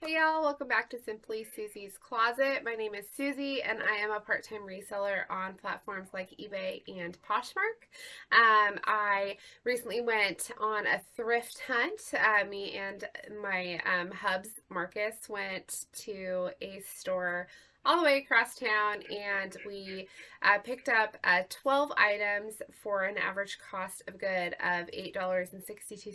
Hey y'all, welcome back to Simply Susie's Closet. My name is Susie and I am a part-time reseller on platforms like eBay and Poshmark. I recently went on a thrift hunt. Me and my hubs, Marcus, went to a store all the way across town and we picked up 12 items for an average cost of good of $8.62.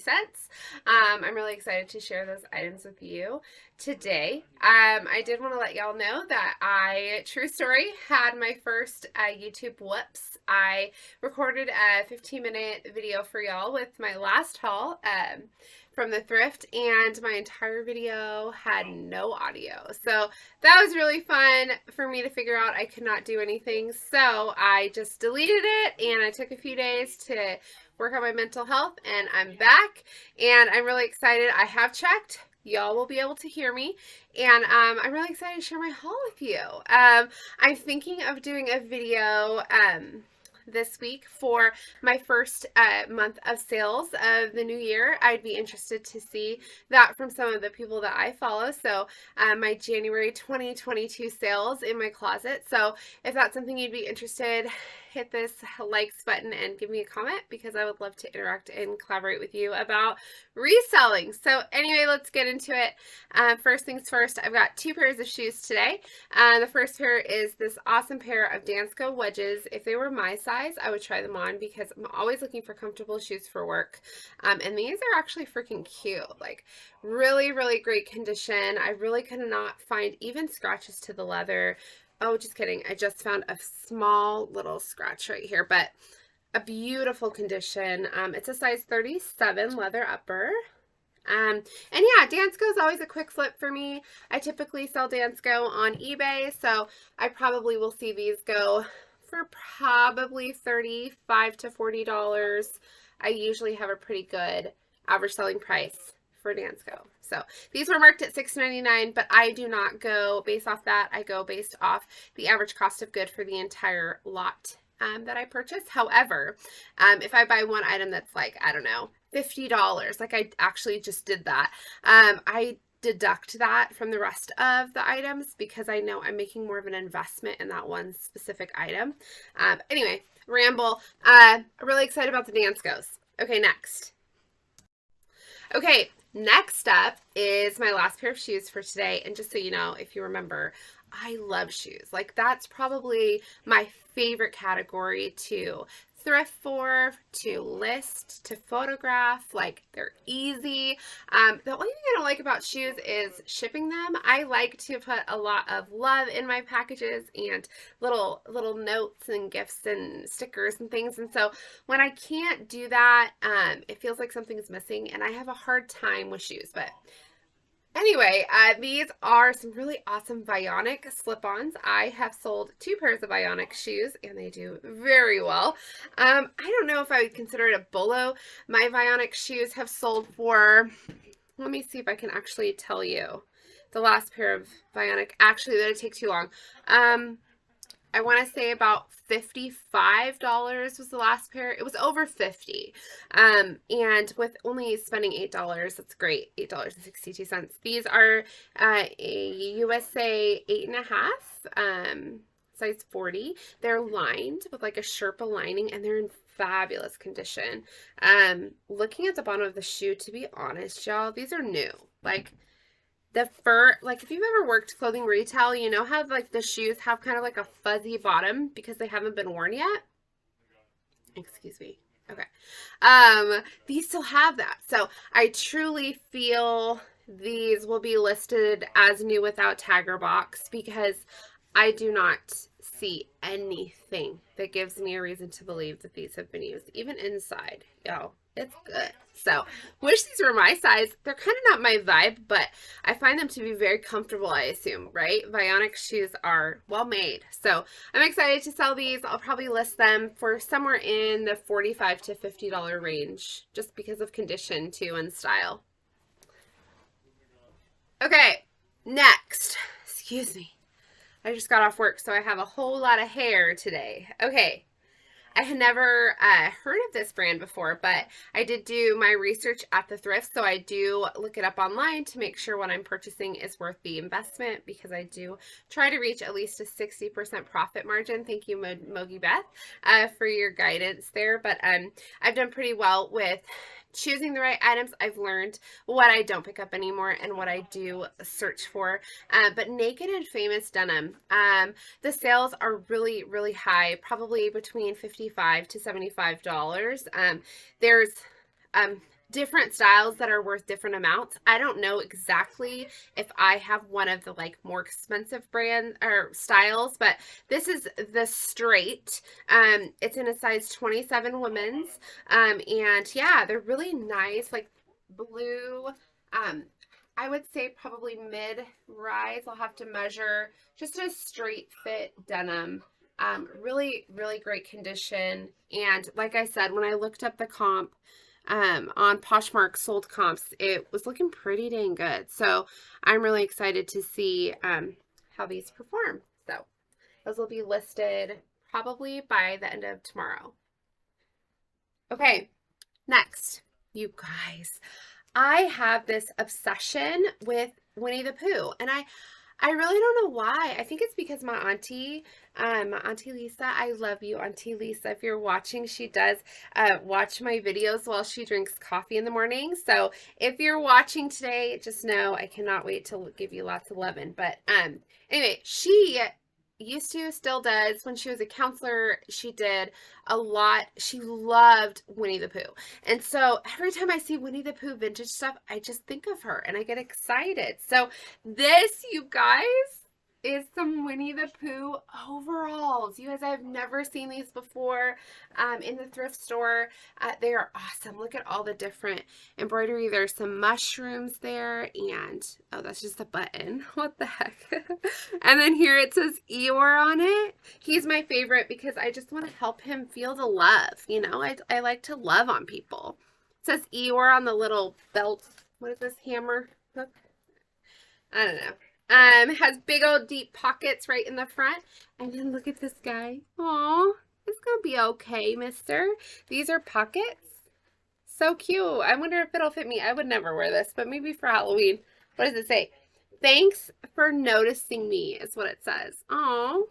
I'm really excited to share those items with you today. I did want to let y'all know that true story, had my first YouTube whoops. I recorded a 15-minute video for y'all with my last haul from the thrift, and my entire video had no audio. So that was really fun for me to figure out. I could not do anything, so I just deleted it, and I took a few days to work on my mental health, and I'm back, and I'm really excited. I have checked. Y'all will be able to hear me, and I'm really excited to share my haul with you. I'm thinking of doing a video this week for my first month of sales of the new year. I'd be interested to see that from some of the people that I follow. So my January 2022 sales in my closet. So if that's something you'd be interested, hit this likes button and give me a comment, because I would love to interact and collaborate with you about reselling. So anyway, let's get into it. First things first, I've got two pairs of shoes today. The first pair is this awesome pair of Dansko wedges. If they were my size, I would try them on because I'm always looking for comfortable shoes for work. And these are actually freaking cute. Like really, really great condition. I really could not find even scratches to the leather. Oh, just kidding. I just found a small little scratch right here, but a beautiful condition. It's a size 37 leather upper. And yeah, Dansko is always a quick flip for me. I typically sell Dansko on eBay, so I probably will see these go for probably $35 to $40. I usually have a pretty good average selling price for Dansko. So these were marked at $6.99, but I do not go based off that. I go based off the average cost of good for the entire lot that I purchase. However, if I buy one item that's like, I don't know, $50, like I actually just did that, I deduct that from the rest of the items because I know I'm making more of an investment in that one specific item. Anyway, ramble. I'm really excited about the Danskos. Okay, next. Okay, next up is my last pair of shoes for today. And just so you know, if you remember, I love shoes. Like that's probably my favorite category to thrift for, to list, to photograph. Like they're easy. The only thing I don't like about shoes is shipping them. I like to put a lot of love in my packages and little notes and gifts and stickers and things. And so when I can't do that, it feels like something's missing, and I have a hard time with shoes. But anyway, these are some really awesome Bionic slip-ons. I have sold two pairs of Bionic shoes, and they do very well. I don't know if I would consider it a bolo. My Bionic shoes have sold for, let me see if I can actually tell you the last pair of Bionic. Actually, that'd take too long. I want to say about $55 was the last pair. It was over $50. And with only spending $8, that's great. $8.62. These are a USA 8.5, size 40. They're lined with like a Sherpa lining, and they're in fabulous condition. Looking at the bottom of the shoe, to be honest, y'all, these are new. Like the fur, like if you've ever worked clothing retail, you know how like the shoes have kind of like a fuzzy bottom because they haven't been worn yet? Excuse me. Okay. These still have that. So I truly feel these will be listed as new without tagger box because I do not see anything that gives me a reason to believe that these have been used, even inside. Yo, it's good. So, wish these were my size. They're kind of not my vibe, but I find them to be very comfortable, I assume, right? Bionic shoes are well made. So, I'm excited to sell these. I'll probably list them for somewhere in the $45 to $50 range, just because of condition, too, and style. Okay, next. Excuse me. I just got off work, so I have a whole lot of hair today. Okay. I had never heard of this brand before, but I did do my research at the thrift, so I do look it up online to make sure what I'm purchasing is worth the investment, because I do try to reach at least a 60% profit margin. Thank you, Mogi Beth, for your guidance there. But I've done pretty well with choosing the right items. I've learned what I don't pick up anymore and what I do search for. But Naked and Famous denim, the sales are really, really high, probably between $55 to $75. There's different styles that are worth different amounts. I don't know exactly if I have one of the like more expensive brand or styles, but this is the straight. It's in a size 27 women's. And yeah, they're really nice, like blue. I would say probably mid-rise. I'll have to measure. Just a straight fit denim. Really, really great condition. And like I said, when I looked up the comp, on Poshmark sold comps, it was looking pretty dang good. So I'm really excited to see how these perform. So those will be listed probably by the end of tomorrow. Okay, next, you guys, I have this obsession with Winnie the Pooh, and I really don't know why. I think it's because my auntie Lisa, I love you, Auntie Lisa. If you're watching, she does watch my videos while she drinks coffee in the morning. So if you're watching today, just know I cannot wait to give you lots of loving. But anyway, she used to, still does. When she was a counselor, she did a lot. She loved Winnie the Pooh. And so every time I see Winnie the Pooh vintage stuff, I just think of her and I get excited. So this, you guys, is some Winnie the Pooh overalls. You guys, I've never seen these before in the thrift store. They are awesome. Look at all the different embroidery. There's some mushrooms there, and oh, that's just a button. What the heck? And then here it says Eeyore on it. He's my favorite because I just want to help him feel the love. You know, I like to love on people. It says Eeyore on the little belt. What is this, hammer hook? I don't know. Has big old deep pockets right in the front. And then look at this guy. Aw, it's gonna be okay, mister. These are pockets. So cute. I wonder if it'll fit me. I would never wear this, but maybe for Halloween. What does it say? Thanks for noticing me is what it says. Aw,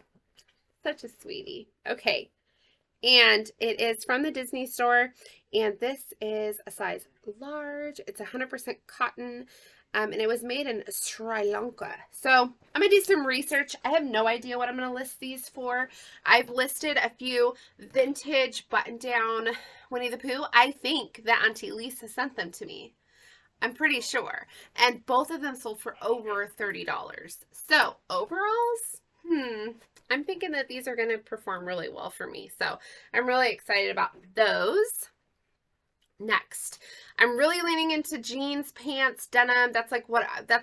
such a sweetie. Okay. And it is from the Disney store. And this is a size large. It's 100% cotton. And it was made in Sri Lanka. So I'm going to do some research. I have no idea what I'm going to list these for. I've listed a few vintage button-down Winnie the Pooh. I think that Auntie Lisa sent them to me. I'm pretty sure. And both of them sold for over $30. So overalls, I'm thinking that these are going to perform really well for me. So I'm really excited about those. Next, I'm really leaning into jeans, pants, denim. That's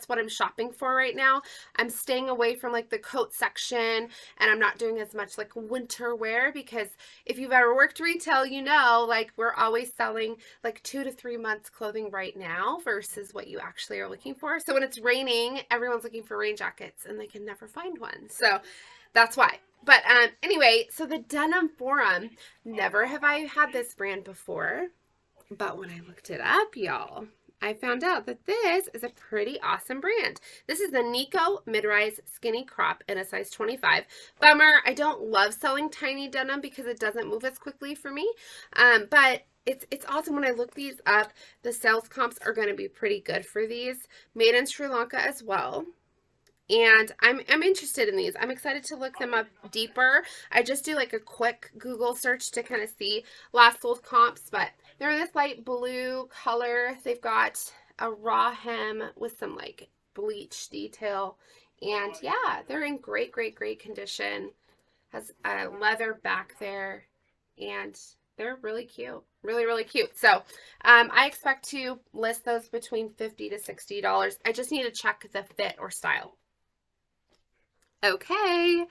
what I'm shopping for right now. I'm staying away from like the coat section, and I'm not doing as much like winter wear, because if you've ever worked retail, you know, like we're always selling like 2 to 3 months clothing right now versus what you actually are looking for. So when it's raining, everyone's looking for rain jackets and they can never find one. So that's why. But anyway, so the Denim Forum, never have I had this brand before. But when I looked it up, y'all, I found out that this is a pretty awesome brand. This is the Nico mid-rise skinny crop in a size 25. Bummer, I don't love selling tiny denim because it doesn't move as quickly for me. But it's awesome. When I look these up, the sales comps are going to be pretty good for these. Made in Sri Lanka as well. And I'm interested in these. I'm excited to look them up deeper. I just do like a quick Google search to kind of see last sold comps, but they're in this light blue color. They've got a raw hem with some like bleach detail. And yeah, they're in great, great, great condition. Has a leather back there, and they're really cute. Really, really cute. So I expect to list those between $50 to $60. I just need to check the fit or style. Okay,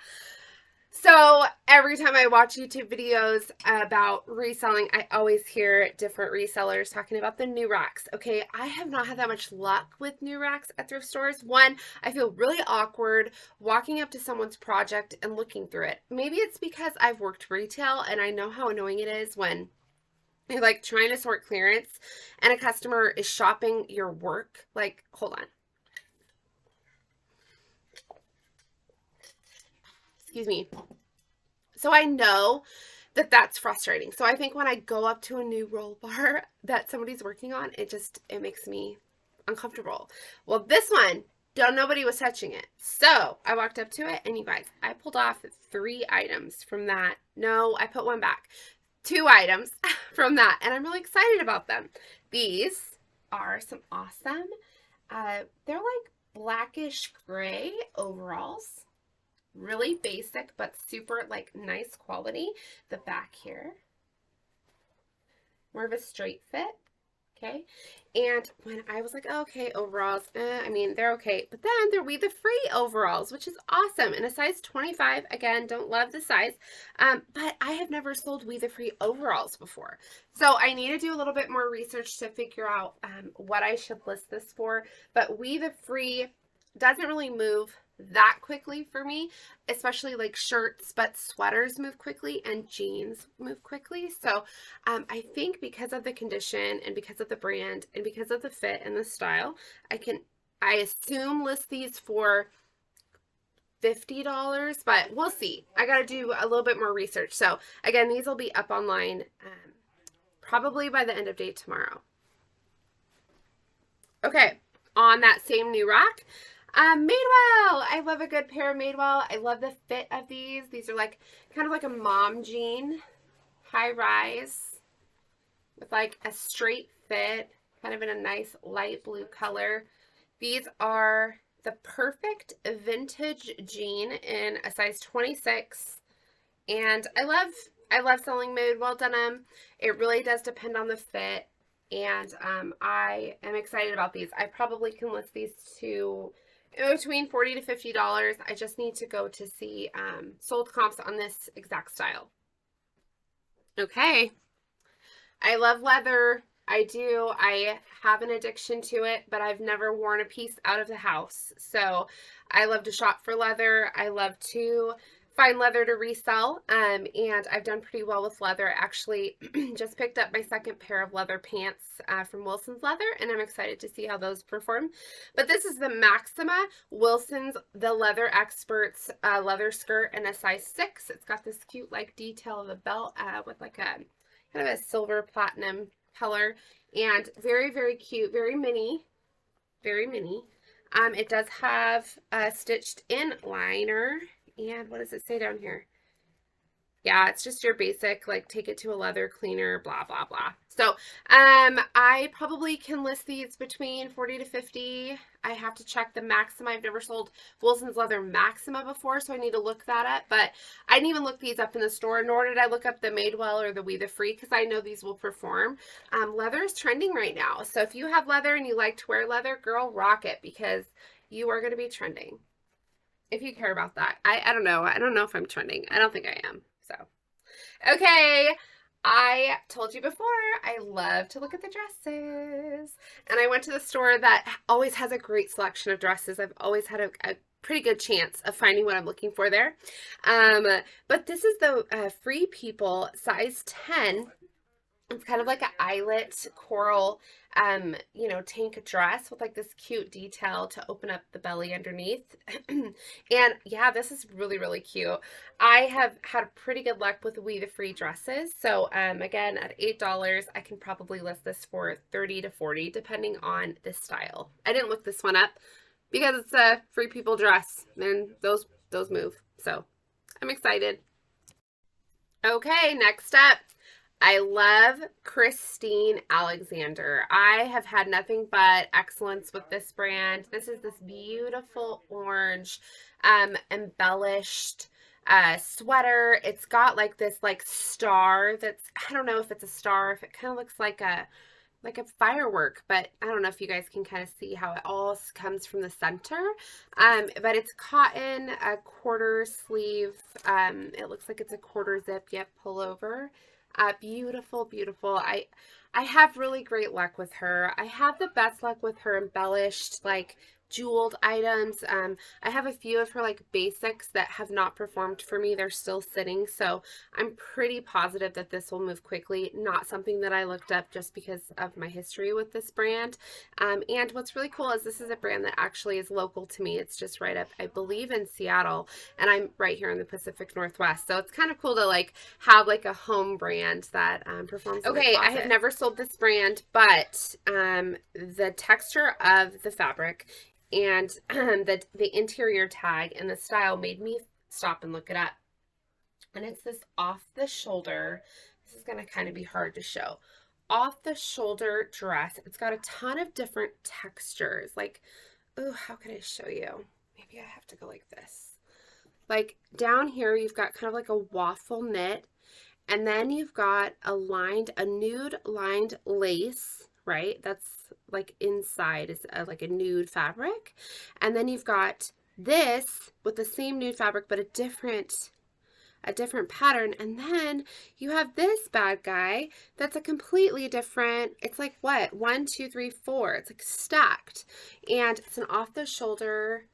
So every time I watch YouTube videos about reselling, I always hear different resellers talking about the new racks. Okay, I have not had that much luck with new racks at thrift stores. One, I feel really awkward walking up to someone's project and looking through it. Maybe it's because I've worked retail and I know how annoying it is when you're like trying to sort clearance and a customer is shopping your work. Like, hold on. Excuse me. So I know that that's frustrating. So I think when I go up to a new roll bar that somebody's working on, it makes me uncomfortable. Well, this one, nobody was touching it. So I walked up to it and you guys, I pulled off 3 items from that. No, I put one back. 2 items from that. And I'm really excited about them. These are some awesome, they're like blackish gray overalls. Really basic, but super like nice quality. The back here, more of a straight fit. Okay. And when I was like, oh, okay, overalls, I mean, they're okay. But then they're We the Free overalls, which is awesome. In a size 25, again, don't love the size. But I have never sold We the Free overalls before. So I need to do a little bit more research to figure out what I should list this for. But We the Free doesn't really move that quickly for me, especially like shirts, but sweaters move quickly and jeans move quickly. So I think because of the condition and because of the brand and because of the fit and the style, I assume list these for $50, but we'll see. I got to do a little bit more research. So again, these will be up online probably by the end of day tomorrow. Okay, on that same new rack, Madewell. I love a good pair of Madewell. I love the fit of these. These are like kind of like a mom jean, high rise with like a straight fit, kind of in a nice light blue color. These are the perfect vintage jean in a size 26. And I love selling Madewell denim. It really does depend on the fit. And I am excited about these. I probably can list these to between $40 to $50. I just need to go to see sold comps on this exact style. Okay. I love leather. I do. I have an addiction to it, but I've never worn a piece out of the house. So I love to shop for leather. I love to find leather to resell, and I've done pretty well with leather. I actually just picked up my second pair of leather pants from Wilson's Leather, and I'm excited to see how those perform. But this is the Maxima Wilson's The Leather Experts leather skirt in a size 6. It's got this cute like detail of the belt with like a kind of a silver platinum color, and very, very cute, very mini, very mini. It does have a stitched in liner. And what does it say down here? Yeah, it's just your basic, like, take it to a leather cleaner, blah, blah, blah. So, I probably can list these between 40 to 50. I have to check the Maxima. I've never sold Wilson's Leather Maxima before, so I need to look that up. But I didn't even look these up in the store, nor did I look up the Madewell or the We the Free, because I know these will perform. Leather is trending right now. So if you have leather and you like to wear leather, girl, rock it, because you are going to be trending. If you care about that. I don't know. I don't know if I'm trending. I don't think I am. So, okay. I told you before, I love to look at the dresses. And I went to the store that always has a great selection of dresses. I've always had a pretty good chance of finding what I'm looking for there. But this is the Free People size 10. It's kind of like an eyelet coral, you know, tank dress with like this cute detail to open up the belly underneath. And yeah, this is really, really cute. I have had pretty good luck with We the Free dresses. So again, at $8, I can probably list this for 30 to 40, depending on the style. I didn't look this one up because it's a Free People dress and those move. So I'm excited. Okay, next up. I love Christine Alexander. I have had nothing but excellence with this brand. This is this beautiful orange embellished sweater. It's got like this like star that's, I don't know if it's a star, if it kind of looks like a like a firework, but I don't know if you guys can kind of see how it all comes from the center. But it's cotton, a quarter sleeve. It looks like it's a quarter zip, yep, pullover. Beautiful, beautiful. I have really great luck with her. I have the best luck with her embellished, like jeweled items. I have a few of her like basics that have not performed for me. They're still sitting, so I'm pretty positive that this will move quickly. Not something that I looked up just because of my history with this brand. And what's really cool is this is a brand that actually is local to me. It's just right up, I believe, in Seattle, and I'm right here in the Pacific Northwest. So it's kind of cool to like have like a home brand that performs. Okay, I have never sold this brand, but the texture of the fabric and the interior tag and the style made me stop and look it up. And it's this off the shoulder. This is going to kind of be hard to show. Off the shoulder dress. It's got a ton of different textures. Like, oh, how can I show you? Maybe I have to go like this. Like down here, you've got kind of like a waffle knit. And then you've got a nude lined lace, right? That's like inside is like a nude fabric. And then you've got this with the same nude fabric, but a different pattern. And then you have this bad guy that's a completely different, it's like what? 1, 2, 3, 4. It's like stacked. And it's an off the shoulder.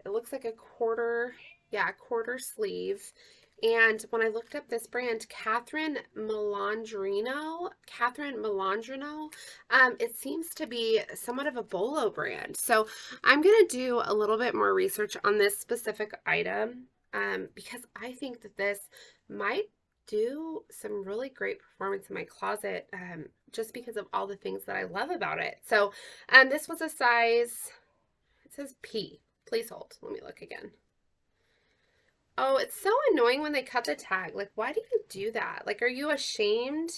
It looks like a quarter sleeve. And when I looked up this brand, Catherine Malandrino, it seems to be somewhat of a bolo brand. So I'm going to do a little bit more research on this specific item because I think that this might do some really great performance in my closet just because of all the things that I love about it. So this was a size, it says P. Please hold. Let me look again. Oh, it's so annoying when they cut the tag. Like, why do you do that? Like, are you ashamed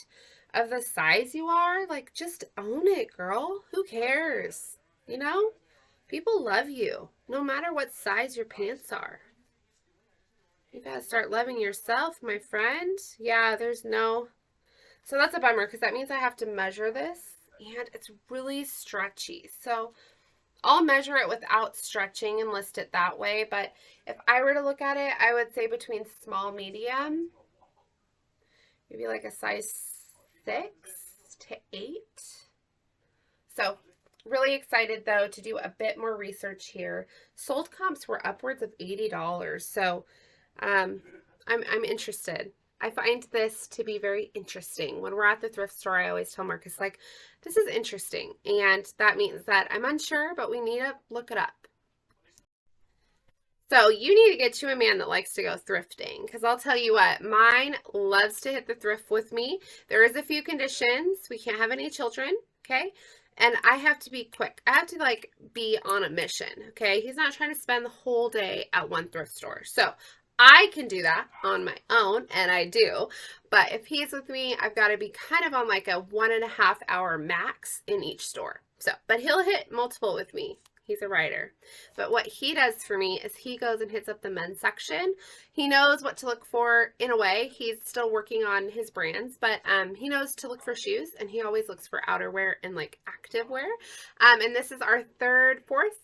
of the size you are? Like, just own it, girl. Who cares? You know? People love you, no matter what size your pants are. You gotta start loving yourself, my friend. Yeah, there's no... So that's a bummer, because that means I have to measure this, and it's really stretchy. So I'll measure it without stretching and list it that way, but if I were to look at it, I would say between small, medium, maybe like a size 6 to 8. So really excited though to do a bit more research here. Sold comps were upwards of $80, so I'm interested. I find this to be very interesting. When we're at the thrift store, I always tell Marcus, like, this is interesting. And that means that I'm unsure, but we need to look it up. So you need to get you a man that likes to go thrifting, because I'll tell you what, mine loves to hit the thrift with me. There is a few conditions. We can't have any children, okay? And I have to be quick. I have to like be on a mission, okay? He's not trying to spend the whole day at one thrift store. So I can do that on my own, and I do, but if he's with me, I've got to be kind of on like a 1.5 hour max in each store. So, but he'll hit multiple with me. He's a writer. But what he does for me is he goes and hits up the men's section. He knows what to look for in a way. He's still working on his brands, but he knows to look for shoes, and he always looks for outerwear and like activewear. And this is our fourth,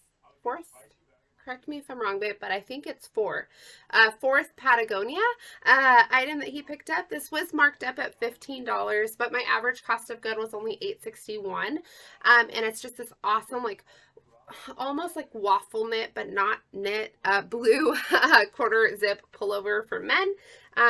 correct me if I'm wrong, babe, but I think it's fourth Patagonia item that he picked up. This was marked up at $15, but my average cost of good was only $8.61. And it's just this awesome, like, almost like waffle knit, but not knit, blue quarter zip pullover for men.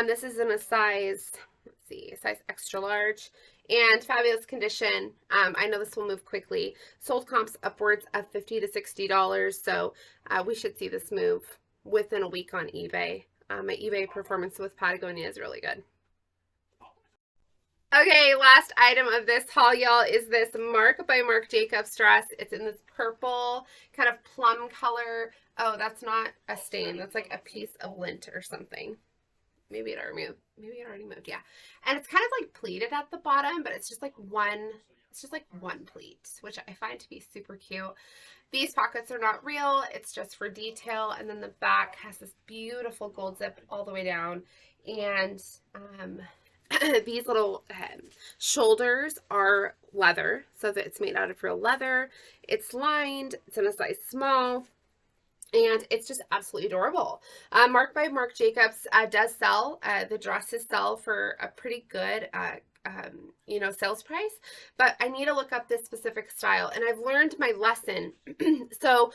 This is in a size, let's see, size extra large. And fabulous condition. I know this will move quickly. Sold comps upwards of $50 to $60, so we should see this move within a week on eBay. My eBay performance with Patagonia is really good. Okay, last item of this haul, y'all, is this Marc by Marc Jacobs dress. It's in this purple kind of plum color. Oh, that's not a stain. That's like a piece of lint or something. Maybe it already moved. Yeah. And it's kind of like pleated at the bottom, but it's just like one pleat, which I find to be super cute. These pockets are not real. It's just for detail. And then the back has this beautiful gold zip all the way down. And These little shoulders are leather, so that it's made out of real leather. It's lined, it's in a size small, and it's just absolutely adorable. Marc by Marc Jacobs does sell, the dresses sell for a pretty good sales price, but I need to look up this specific style, and I've learned my lesson. So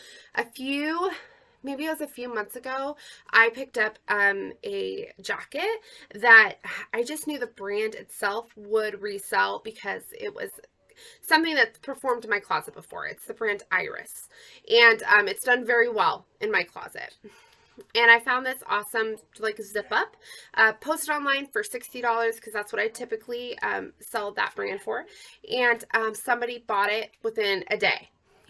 maybe it was a few months ago, I picked up a jacket that I just knew the brand itself would resell because it was something that's performed in my closet before. It's the brand Iris, and it's done very well in my closet. And I found this awesome like zip up, posted online for $60 because that's what I typically sell that brand for. And somebody bought it within a day.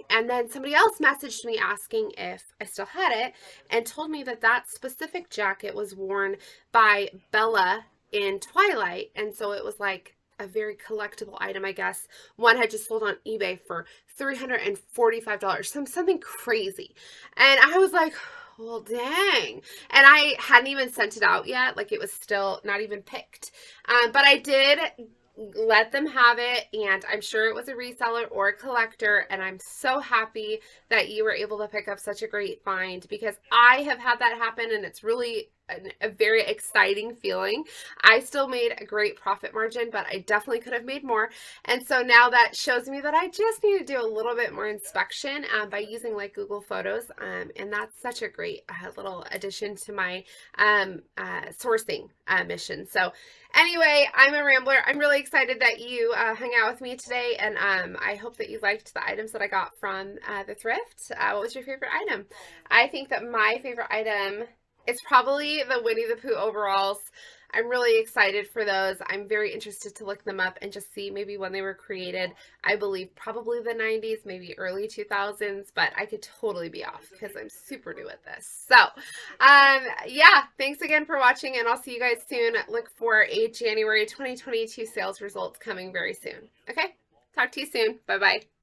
And then somebody else messaged me asking if I still had it and told me that that specific jacket was worn by Bella in Twilight. And so it was like a very collectible item, I guess. One had just sold on eBay for $345, something crazy. And I was like, well, dang. And I hadn't even sent it out yet. Like, it was still not even picked. But I did let them have it, and I'm sure it was a reseller or a collector, and I'm so happy that you were able to pick up such a great find, because I have had that happen, and it's really a very exciting feeling. I still made a great profit margin, but I definitely could have made more. And so now that shows me that I just need to do a little bit more inspection by using like Google Photos. And that's such a great little addition to my sourcing mission. So anyway, I'm a rambler. I'm really excited that you hung out with me today, and I hope that you liked the items that I got from the thrift. What was your favorite item? I think that my favorite item, it's probably the Winnie the Pooh overalls. I'm really excited for those. I'm very interested to look them up and just see maybe when they were created. I believe probably the 90s, maybe early 2000s, but I could totally be off because I'm super new at this. So, yeah, thanks again for watching, and I'll see you guys soon. Look for a January 2022 sales results coming very soon. Okay? Talk to you soon. Bye-bye.